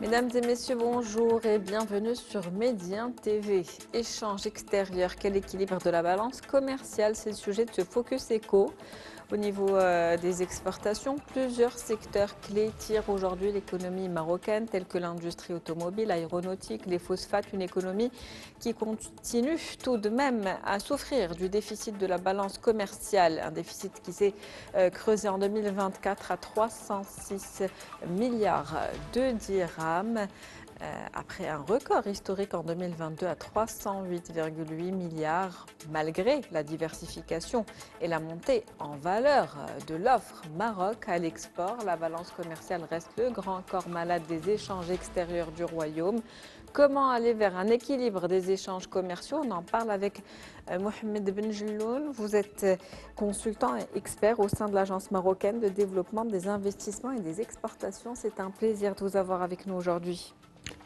Mesdames et messieurs, bonjour et bienvenue sur Médien TV. Échange extérieur, quel équilibre de la balance commerciale? C'est le sujet de ce Focus Éco. Au niveau des exportations, plusieurs secteurs clés tirent aujourd'hui l'économie marocaine, tels que l'industrie automobile, aéronautique, les phosphates, une économie qui continue tout de même à souffrir du déficit de la balance commerciale, un déficit qui s'est creusé en 2024 à 306 milliards de dirhams. Après un record historique en 2022 à 308,8 milliards, malgré la diversification et la montée en valeur de l'offre Maroc à l'export, la balance commerciale reste le grand corps malade des échanges extérieurs du royaume. Comment aller vers un équilibre des échanges commerciaux? On en parle avec Mohamed Benjelloun. Vous êtes consultant et expert au sein de l'Agence marocaine de développement des investissements et des exportations. C'est un plaisir de vous avoir avec nous aujourd'hui.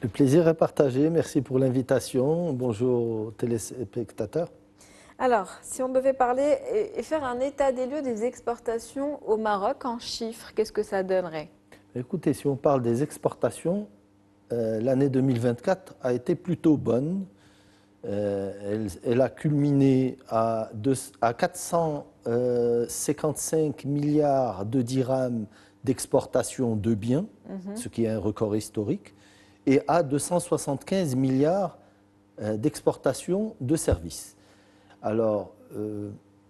Le plaisir est partagé. Merci pour l'invitation. Bonjour aux téléspectateurs. Alors, si on devait parler et faire un état des lieux des exportations au Maroc en chiffres, qu'est-ce que ça donnerait? Écoutez, si on parle des exportations, l'année 2024 a été plutôt bonne. Elle a culminé à 455 milliards de dirhams d'exportation de biens, ce qui est un record historique, et à 275 milliards d'exportation de services. Alors,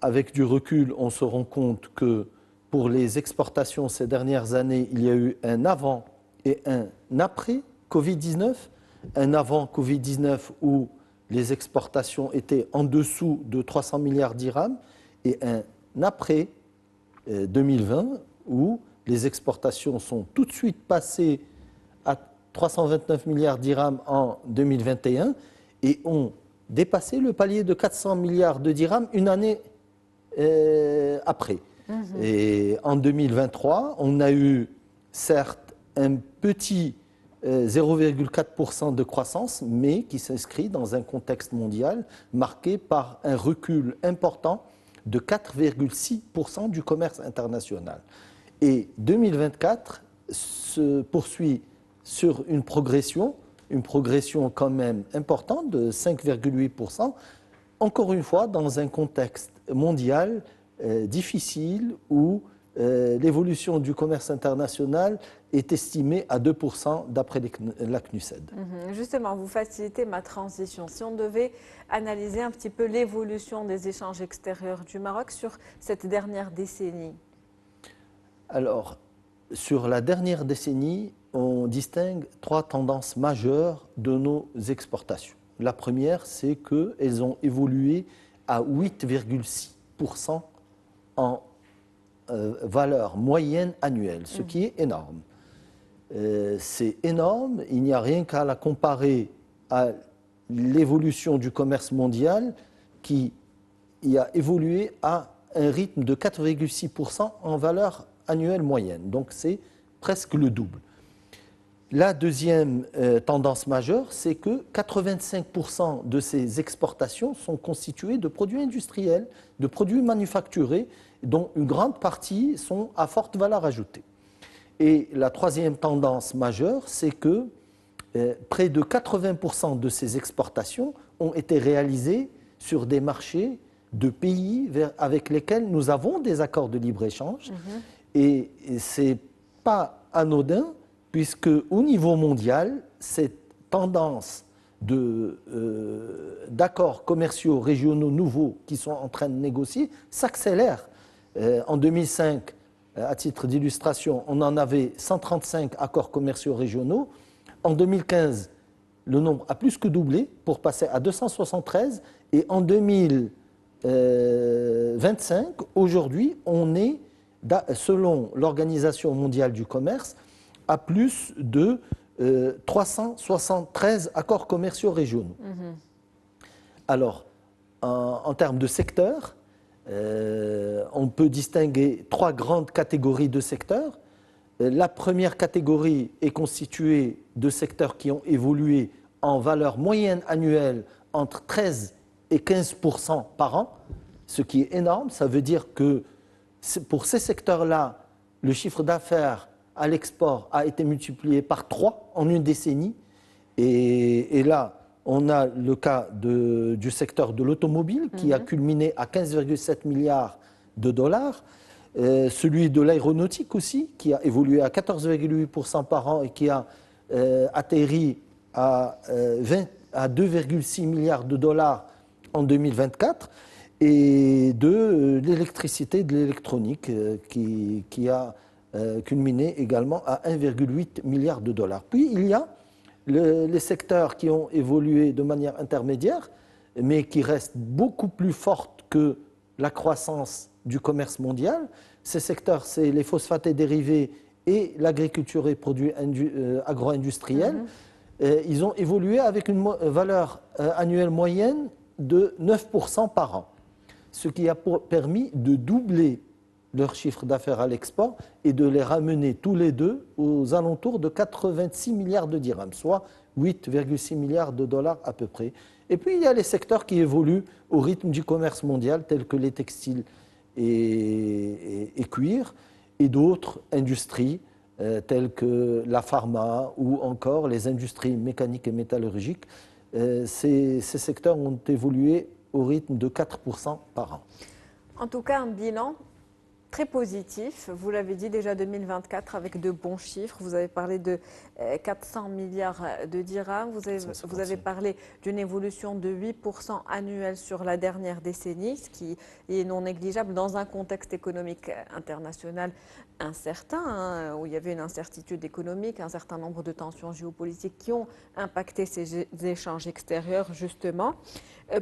avec du recul, on se rend compte que pour les exportations ces dernières années, il y a eu un avant et un après Covid-19. Un avant Covid-19 où les exportations étaient en dessous de 300 milliards dirhams et un après 2020 où les exportations sont tout de suite passées à 329 milliards dirhams en 2021 et ont dépassé le palier de 400 milliards de dirhams une année après. Et en 2023, on a eu certes un petit 0,4% de croissance, mais qui s'inscrit dans un contexte mondial marqué par un recul important de 4,6% du commerce international. Et 2024 se poursuit sur une progression quand même importante de 5,8%, encore une fois dans un contexte mondial difficile où l'évolution du commerce international est estimée à 2% d'après la CNUSED. Justement, vous facilitez ma transition. Si on devait analyser un petit peu l'évolution des échanges extérieurs du Maroc sur cette dernière décennie. Alors, sur la dernière décennie, on distingue trois tendances majeures de nos exportations. La première, c'est qu'elles ont évolué à 8,6% en valeur moyenne annuelle, ce qui est énorme. C'est énorme, il n'y a rien qu'à la comparer à l'évolution du commerce mondial qui a évolué à un rythme de 4,6% en valeur annuelle moyenne. Donc c'est presque le double. La deuxième tendance majeure, c'est que 85% de ces exportations sont constituées de produits industriels, de produits manufacturés, dont une grande partie sont à forte valeur ajoutée. Et la troisième tendance majeure, c'est que près de 80% de ces exportations ont été réalisées sur des marchés de pays avec lesquels nous avons des accords de libre-échange. Et ce n'est pas anodin, puisque au niveau mondial, cette tendance d'accords commerciaux régionaux nouveaux qui sont en train de négocier s'accélère. En 2005, à titre d'illustration, on en avait 135 accords commerciaux régionaux. En 2015, le nombre a plus que doublé pour passer à 273. Et en 2025, aujourd'hui, on est, selon l'Organisation mondiale du commerce, à plus de 373 accords commerciaux régionaux. Alors, en termes de secteurs, on peut distinguer trois grandes catégories de secteurs. La première catégorie est constituée de secteurs qui ont évolué en valeur moyenne annuelle entre 13 et 15% par an, ce qui est énorme. Ça veut dire que pour ces secteurs-là, le chiffre d'affaires à l'export a été multiplié par 3 en une décennie. Et là, on a le cas du secteur de l'automobile qui a culminé à 15,7 milliards de dollars. Celui de l'aéronautique aussi, qui a évolué à 14,8% par an et qui a atterri à 2,6 milliards de dollars en 2024. Et de l'électricité, de l'électronique, qui a culminé également à 1,8 milliard de dollars. Puis il y a les secteurs qui ont évolué de manière intermédiaire, mais qui restent beaucoup plus fortes que la croissance du commerce mondial. Ces secteurs, c'est les phosphates et dérivés et l'agriculture et produits agro-industriels. Ils ont évolué avec une valeur annuelle moyenne de 9% par an, ce qui a permis de doubler leur chiffre d'affaires à l'export et de les ramener tous les deux aux alentours de 86 milliards de dirhams, soit 8,6 milliards de dollars à peu près. Et puis il y a les secteurs qui évoluent au rythme du commerce mondial, tels que les textiles et cuir, et d'autres industries telles que la pharma ou encore les industries mécaniques et métallurgiques. Ces secteurs ont évolué au rythme de 4% par an. En tout cas, un bilan très positif. Vous l'avez dit déjà 2024 avec de bons chiffres. Vous avez parlé de 400 milliards de dirhams. Vous avez parlé d'une évolution de 8% annuelle sur la dernière décennie, ce qui est non négligeable dans un contexte économique international incertain, où il y avait une incertitude économique, un certain nombre de tensions géopolitiques qui ont impacté ces échanges extérieurs justement.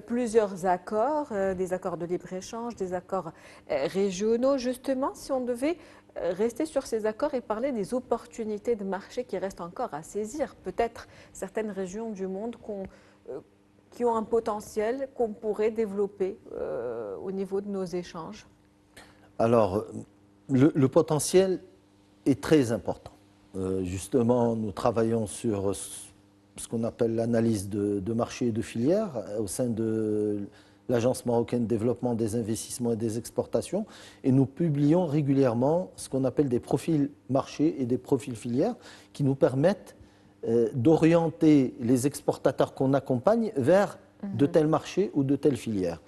Plusieurs accords, des accords de libre-échange, des accords régionaux. Justement, si on devait rester sur ces accords et parler des opportunités de marché qui restent encore à saisir, peut-être certaines régions du monde qui ont un potentiel qu'on pourrait développer au niveau de nos échanges. Alors, le potentiel est très important. Justement, nous travaillons sur ce qu'on appelle l'analyse de marché et de filière au sein de l'Agence marocaine de développement des investissements et des exportations. Et nous publions régulièrement ce qu'on appelle des profils marchés et des profils filières qui nous permettent d'orienter les exportateurs qu'on accompagne vers de tels marchés ou de telles filières.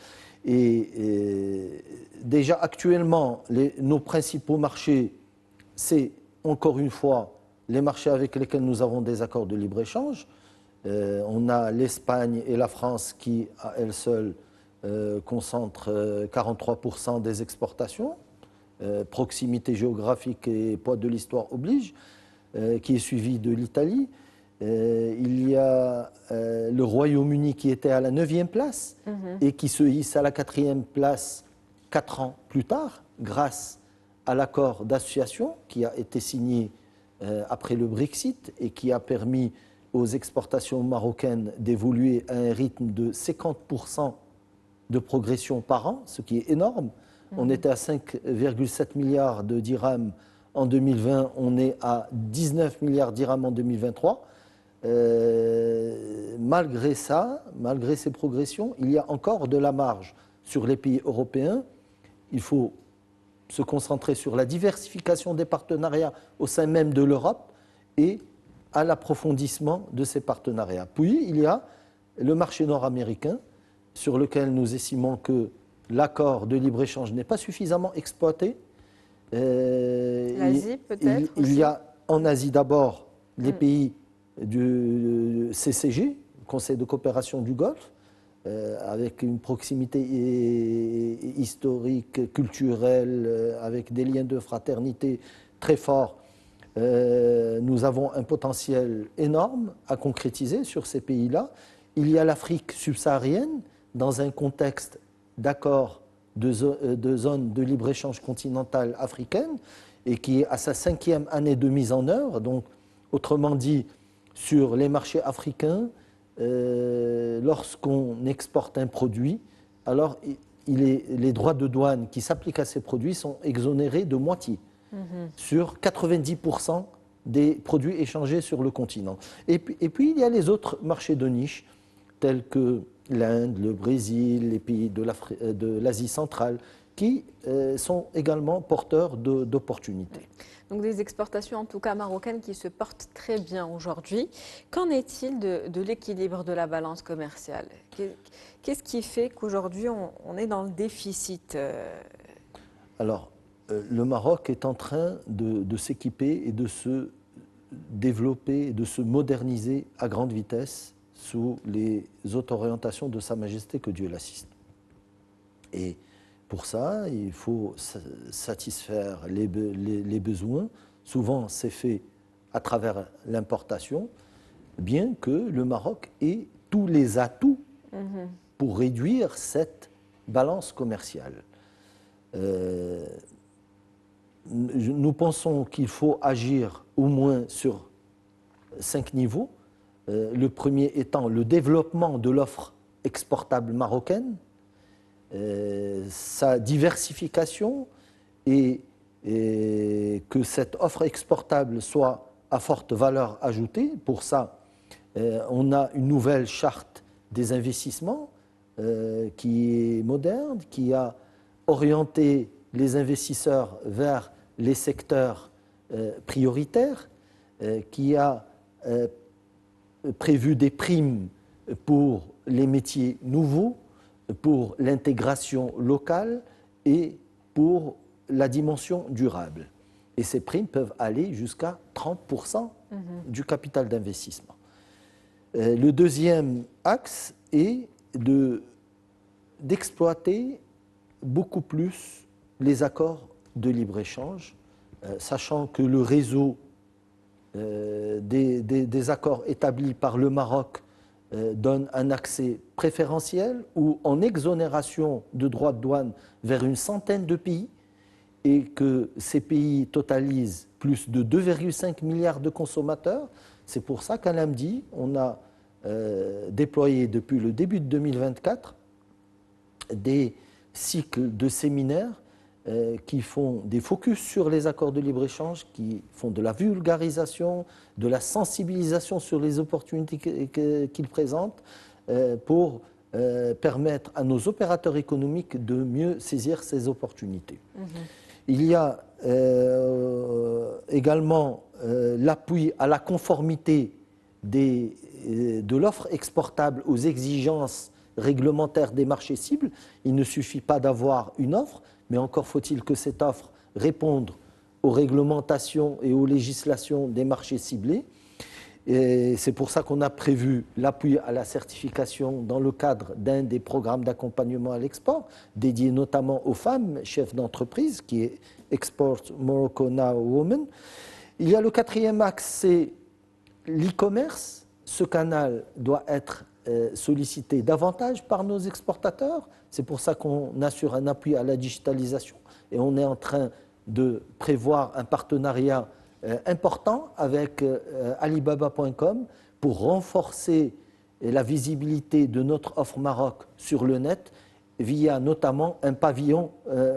Et déjà actuellement, nos principaux marchés, c'est encore une fois les marchés avec lesquels nous avons des accords de libre-échange. On a l'Espagne et la France qui, à elles seules, concentrent 43% des exportations. Proximité géographique et poids de l'histoire oblige, qui est suivi de l'Italie. Il y a le Royaume-Uni qui était à la 9e place et qui se hisse à la 4e place 4 ans plus tard, grâce à l'accord d'association qui a été signé après le Brexit et qui a permis aux exportations marocaines d'évoluer à un rythme de 50% de progression par an, ce qui est énorme. On était à 5,7 milliards de dirhams en 2020, on est à 19 milliards de dirhams en 2023. Malgré ça, malgré ces progressions, il y a encore de la marge sur les pays européens. Il faut se concentrer sur la diversification des partenariats au sein même de l'Europe et à l'approfondissement de ces partenariats. Puis, il y a le marché nord-américain sur lequel nous estimons que l'accord de libre-échange n'est pas suffisamment exploité. L'Asie peut-être il y a en Asie d'abord les pays du CCG, Conseil de coopération du Golfe, avec une proximité historique, culturelle, avec des liens de fraternité très forts. Nous avons un potentiel énorme à concrétiser sur ces pays-là. Il y a l'Afrique subsaharienne, dans un contexte d'accord de zone de libre-échange continentale africaine, et qui est à sa 5e année de mise en œuvre. Donc, autrement dit, sur les marchés africains, lorsqu'on exporte un produit, alors les droits de douane qui s'appliquent à ces produits sont exonérés de moitié sur 90% des produits échangés sur le continent. Et puis, il y a les autres marchés de niche, tels que l'Inde, le Brésil, les pays de l'Asie centrale, qui sont également porteurs d'opportunités. Donc des exportations en tout cas marocaines qui se portent très bien aujourd'hui. Qu'en est-il de l'équilibre de la balance commerciale? Qu'est-ce qui fait qu'aujourd'hui on est dans le déficit? Alors, le Maroc est en train de s'équiper et de se développer et de se moderniser à grande vitesse sous les hautes orientations de Sa Majesté, que Dieu l'assiste. Et pour ça, il faut satisfaire les besoins. Souvent, c'est fait à travers l'importation, bien que le Maroc ait tous les atouts pour réduire cette balance commerciale. Nous pensons qu'il faut agir au moins sur 5 niveaux. Le premier étant le développement de l'offre exportable marocaine, sa diversification et que cette offre exportable soit à forte valeur ajoutée. Pour ça, on a une nouvelle charte des investissements qui est moderne, qui a orienté les investisseurs vers les secteurs prioritaires, qui a prévu des primes pour les métiers nouveaux, pour l'intégration locale et pour la dimension durable. Et ces primes peuvent aller jusqu'à 30% du capital d'investissement. Le deuxième axe est d'exploiter beaucoup plus les accords de libre-échange, sachant que le réseau des accords établis par le Maroc donne un accès préférentiel ou en exonération de droits de douane vers une centaine de pays et que ces pays totalisent plus de 2,5 milliards de consommateurs. C'est pour ça qu'à l'AMDI, on a déployé depuis le début de 2024 des cycles de séminaires qui font des focus sur les accords de libre-échange, qui font de la vulgarisation, de la sensibilisation sur les opportunités qu'ils présentent pour permettre à nos opérateurs économiques de mieux saisir ces opportunités. Il y a également l'appui à la conformité de l'offre exportable aux exigences réglementaires des marchés cibles. Il ne suffit pas d'avoir une offre, mais encore faut-il que cette offre réponde aux réglementations et aux législations des marchés ciblés. Et c'est pour ça qu'on a prévu l'appui à la certification dans le cadre d'un des programmes d'accompagnement à l'export, dédié notamment aux femmes chefs d'entreprise, qui est Export Morocco Now Women. Il y a le quatrième axe, c'est l'e-commerce. Ce canal doit être sollicité davantage par nos exportateurs. C'est pour ça qu'on assure un appui à la digitalisation et on est en train de prévoir un partenariat important avec Alibaba.com pour renforcer la visibilité de notre offre Maroc sur le net via notamment un pavillon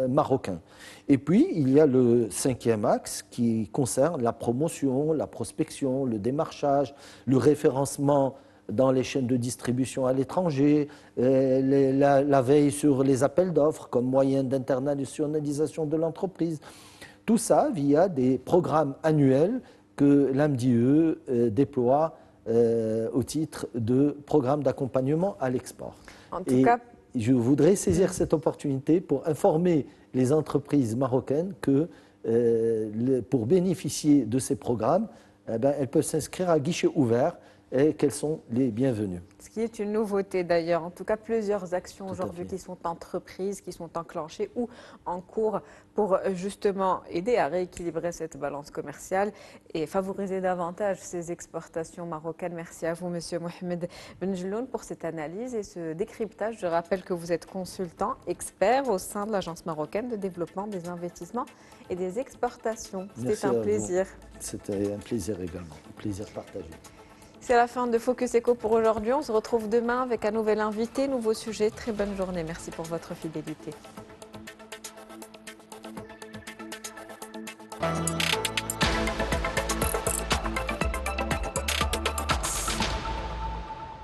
marocain. Et puis, il y a le cinquième axe qui concerne la promotion, la prospection, le démarchage, le référencement dans les chaînes de distribution à l'étranger, la veille sur les appels d'offres comme moyen d'internationalisation de l'entreprise. Tout ça via des programmes annuels que l'AMDIE déploie au titre de programmes d'accompagnement à l'export. En tout cas, je voudrais saisir cette opportunité pour informer les entreprises marocaines que pour bénéficier de ces programmes, elles peuvent s'inscrire à guichet ouvert et qu'elles sont les bienvenues. Ce qui est une nouveauté d'ailleurs, en tout cas plusieurs actions aujourd'hui qui sont entreprises, qui sont enclenchées ou en cours pour justement aider à rééquilibrer cette balance commerciale et favoriser davantage ces exportations marocaines. Merci à vous, Monsieur Mohamed Benjelloun, pour cette analyse et ce décryptage. Je rappelle que vous êtes consultant, expert au sein de l'Agence marocaine de développement des investissements et des exportations. C'était un plaisir. C'était un plaisir également, un plaisir partagé. C'est la fin de Focus Eco pour aujourd'hui. On se retrouve demain avec un nouvel invité, nouveau sujet. Très bonne journée. Merci pour votre fidélité.